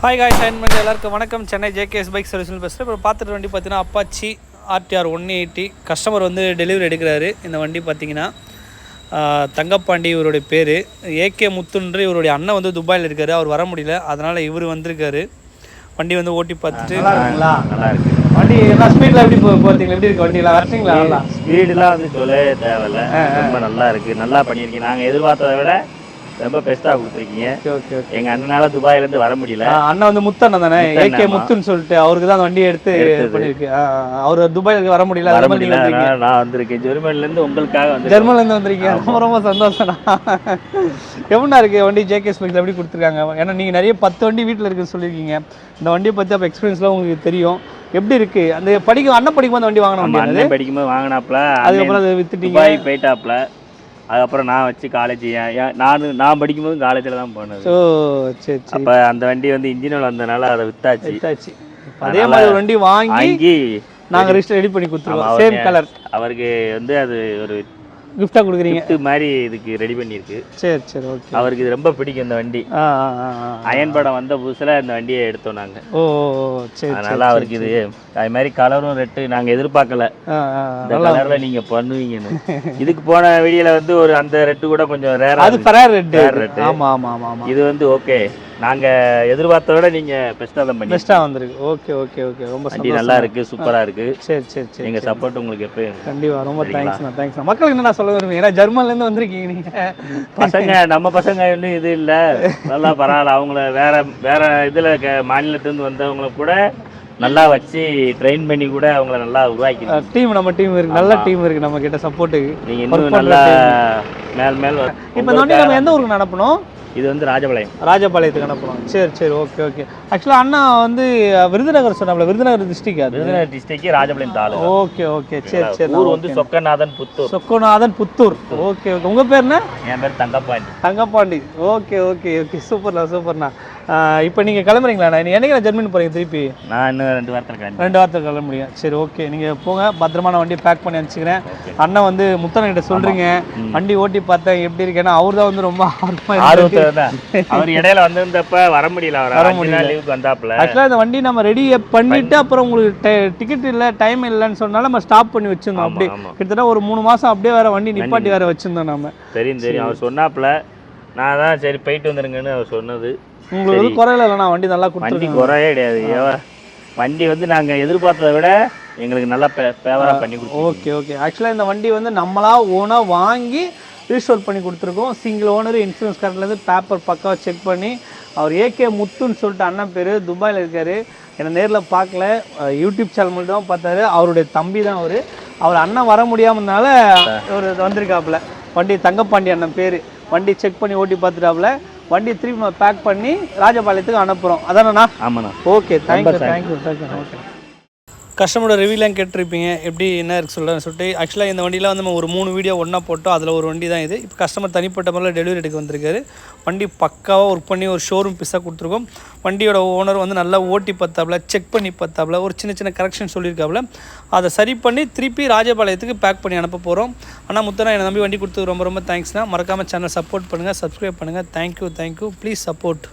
Hi guys, எல்லாருக்கும் வணக்கம். Chennai JKS bike சர்வீஸில் பேசுகிறேன். இப்போ பார்த்துட்டு வண்டி பார்த்தீங்கன்னா அப்பாச்சி RTR 180. கஸ்டமர் வந்து டெலிவரி எடுக்கிறாரு. இந்த வண்டி பார்த்தீங்கன்னா தங்கப்பாண்டி இவருடைய பேர். AK முத்துன்ற இவருடைய அண்ணன் வந்து துபாயில் இருக்கார். அவர் வர முடியல, அதனால் இவர் வந்திருக்காரு. வண்டி வந்து ஓட்டி பார்த்துட்டு நல்லா இருக்கு. வண்டி எல்லாம் ஸ்பீடில் எப்படி பார்த்தீங்களா? எப்படி இருக்கு வண்டியெல்லாம்? வரச்சிங்களா? நல்லா ஸ்பீடெலாம் வந்து சொல்ல தேவையில்லை, ரொம்ப நல்லா இருக்குது, நல்லா பண்ணியிருக்கீங்க. நாங்கள் எதிர்பார்த்ததை விட ரொம்ப பெஸ்ட்டாக கொடுத்துருக்கீங்க. எங்கள் அண்ணனால துபாயிலேருந்து வர முடியல. அண்ணன் வந்து முத்தண்ணன் தானே, AK முத்துன்னு சொல்லிட்டு அவருக்கு தான் வண்டியை எடுத்து பண்ணியிருக்கு. அவர் துபாயிலுக்கு வர முடியல, நான் வந்திருக்கேன். ஜெர்மனிலேருந்து உங்களுக்காக வந்து ஜெர்மனிலேருந்து வந்திருக்கீங்க. ரொம்ப ரொம்ப சந்தோஷம். எப்படின்னா இருக்குது வண்டி ஜேகேஎஸ் பைக்கில் எப்படி கொடுத்துருக்காங்க? ஏன்னா நீங்கள் நிறைய 10 வண்டி வீட்டில் இருக்குன்னு சொல்லியிருக்கீங்க. இந்த வண்டியை பற்றி அப்போ எக்ஸ்பீரியன்ஸ்லாம் உங்களுக்கு தெரியும். எப்படி இருக்கு? அந்த அண்ணன் படிக்கும்போது வண்டி வாங்கின அண்ணன் படிக்கும்போது வாங்கினாப்ல, அதுக்கப்புறம் அதை வித்துட்டீங்க, போயிட்டாப்ல. அதுக்கப்புறம் நான் வச்சு காலேஜ் நான் படிக்கும்போது காலேஜில் தான் போனது. ஸோ சரி, அப்போ அந்த வண்டி வந்து இன்ஜினில் வந்ததுனால அதை வித்தாச்சு. அதே மாதிரி ஒரு வண்டி வாங்கி நாங்கள் ரிஜிஸ்டர் ரெடி பண்ணி கொடுத்துருவோம். Same colour. அவருக்கு வந்து அது ஒரு கிஃப்டாக கொடுக்குறீங்க மாதிரி இதுக்கு ரெடி பண்ணியிருக்கு. சரி ஓகே. அவருக்கு இது ரொம்ப பிடிக்கும் இந்த வண்டி. அயன் படம் வந்த புதுசில் இந்த வண்டியை எடுத்தோம் நாங்கள். ஓ சரி. அதனால அவருக்கு இது அது மாதிரி கலரும் ரெட்டு நாங்கள் எதிர்பார்க்கல, இந்த கலரில் நீங்கள் பண்ணுவீங்கன்னு. இதுக்கு போன வீடியோவில் வந்து ஒரு அந்த ரெட்டு கூட கொஞ்சம் ரேராக, அது ஃபேர் ரெட்டு. ஆமாம். இது வந்து ஓகே, நாங்கள் எதிர்பார்த்த விட நீங்கள் பெஸ்ட்டாக வந்திருக்கு. ஓகே. ரொம்ப வண்டி நல்லா இருக்குது, சூப்பராக இருக்குது. சரி. எங்கள் சப்போர்ட் உங்களுக்கு எப்போ கண்டிப்பாக. ரொம்ப தேங்க்ஸ். மக்களுக்கு என்ன சொல்ல வருவீங்க? ஏன்னா ஜெர்மன்லேருந்து வந்திருக்கீங்க நீங்கள். பசங்க நம்ம பசங்க இன்னும் இது இல்லை, நல்லா பரவாயில்ல. அவங்கள வேற இதில் மாநிலத்திலேருந்து வந்தவங்கள கூட நல்லா வச்சு ட்ரெயின் பண்ணி கூட அவங்கள நல்லா உருவாக்கி நம்ம டீம் இருக்கு, நல்ல டீம் இருக்கு நம்ம கிட்ட சப்போர்ட்டுக்கு. நீங்கள் இன்னும் நல்லா மேல் இப்போ இந்த வண்டி நம்ம எந்த ஊருக்கு அனுப்பணும்? இது வந்து ராஜபாளையத்துக்கு அனுப்பணும். சரி ஓகே. ஆக்சுவலாக அண்ணா வந்து விருதுநகர் சொன்னாப்ல, விருதுநகர் டிஸ்ட்ரிக்ட் ராஜபாளையம் தாலுகா. ஓகே. சரி. ஊர் வந்து சொக்கநாதன் புத்தூர். ஓகே. உங்கள் பேர் என்ன? என் பேர் தங்கப்பாண்டி. ஓகே. சூப்பர்ண்ணா. இப்போ நீங்கள் கிளம்புறீங்களா? என்னைக்கு ஜெர்மனி போகிறீங்க திருப்பி? நான் இன்னும் 2 வாரத்தில் கிளம்ப முடியும். சரி ஓகே, நீங்கள் போங்க, பத்திரமான வண்டியை பேக் பண்ணி அனுப்பிச்சிக்கிறேன். அண்ணன் வந்து முத்தனகிட்ட சொல்கிறீங்க வண்டி ஓட்டி பார்த்தேன் எப்படி இருக்கேன்னா, அவர் தான் வந்து ரொம்ப அவர் இடையில வந்திருந்தப்ப வர முடியல, லீவுக்கு வந்தாப்புல. ஆக்சுவலாக இந்த வண்டி நம்ம ரெடி பண்ணிட்டு அப்புறம் உங்களுக்கு டிக்கெட் இல்லை, டைம் இல்லைன்னு சொன்னாலும் நம்ம ஸ்டாப் பண்ணி வச்சிருந்தோம். அப்படியே கிட்டத்தட்ட ஒரு 3 மாதம் அப்படியே வேற வண்டி நிப்பாட்டி வேற வச்சிருந்தோம் நம்ம. தெரியும் அவர் சொன்னாப்புல. நான் தான் சரி போயிட்டு வந்துருங்கன்னு அவர் சொன்னது. உங்களுக்கு குறையில இல்லைண்ணா, வண்டி நல்லா கொடுத்துருக்கீங்க. குறையே கிடையாது. வண்டி வந்து நாங்கள் எதிர்பார்த்ததை விட எங்களுக்கு நல்லா ஃபேவராக பண்ணி கொடுத்தோம். ஓகே. ஆக்சுவலாக இந்த வண்டி வந்து நம்மளா ஓனாக வாங்கி ரிஜிஸ்டர் பண்ணி கொடுத்துருக்கோம். சிங்கிள் ஓனர், இன்சூரன்ஸ் கரெக்ட்லேருந்து பேப்பர் பக்காவாக செக் பண்ணி. அவர் AK முத்துன்னு சொல்லிட்டு அண்ணன் பேர், துபாயில் இருக்கார். என்னை நேரில் பார்க்கல, யூடியூப் சேனல் மட்டும் தான் பார்த்தாரு. அவருடைய தம்பி தான் அவர் அண்ணன் வர முடியாமனால ஒரு வந்திருக்காப்புல. வண்டி தங்கப்பாண்டி அண்ணன் பேர். வண்டி செக் பண்ணி ஓட்டி பார்த்துட்டாப்புல. வண்டி திருப்பி பேக் பண்ணி ராஜபாளையத்துக்கு அனுப்புகிறோம். அதானண்ணா? ஆமாண்ணா. Okay, thank you. ஓகே. கஸ்டமரோட ரிவ்யூலாம் கேட்டிருப்பீங்க, எப்படி என்ன இருக்குது சொல்லிட்டு. ஆக்சுவலாக இந்த வண்டியில் வந்து நம்ம ஒரு 3 வீடியோ ஒன்றா போட்டோம். அதில் ஒரு வண்டி தான் இது. இப்போ கஸ்டமர் தனிப்பட்ட முறையில் டெலிவரி எடுக்க வந்திருக்காரு. வண்டி பக்காவாக ஒர்க் பண்ணி ஒரு ஷோரூம் பீஸாக கொடுத்துருக்கோம். வண்டியோட ஓனர் வந்து நல்லா ஓட்டி பார்த்தாப்புல, செக் பண்ணி பார்த்தாப்புல, ஒரு சின்ன கரெக்ஷன் சொல்லியிருக்காப்புல. அதை சரி பண்ணி திருப்பி ராஜபாளையத்துக்கு பேக் பண்ணி அனுப்ப போகிறோம். ஆனால் முத்தனா என்னை நம்பி வண்டி கொடுத்தது ரொம்ப தேங்க்ஸ்ண்ணா. மறக்காமல் சேனல் சப்போர்ட் பண்ணுங்கள், சப்ஸ்கிரைப் பண்ணுங்கள். தேங்க்யூ. Please support.